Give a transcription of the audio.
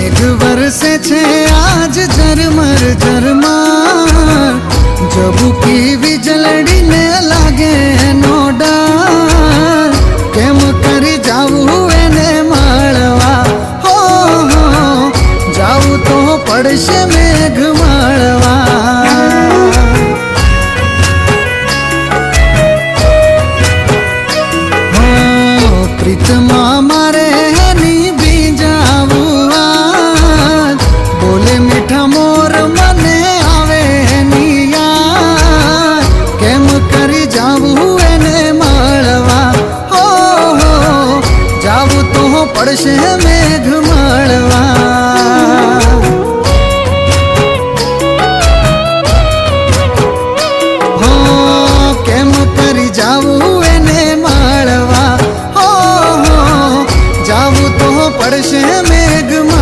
મેઘ વરસે છે આજ ઝરમર ઝરમર, જબુકી વીજળીને લાગે નો ડર, કેમ કરી જાવું એને મળવા, હો જાવું તો પડશે મેઘ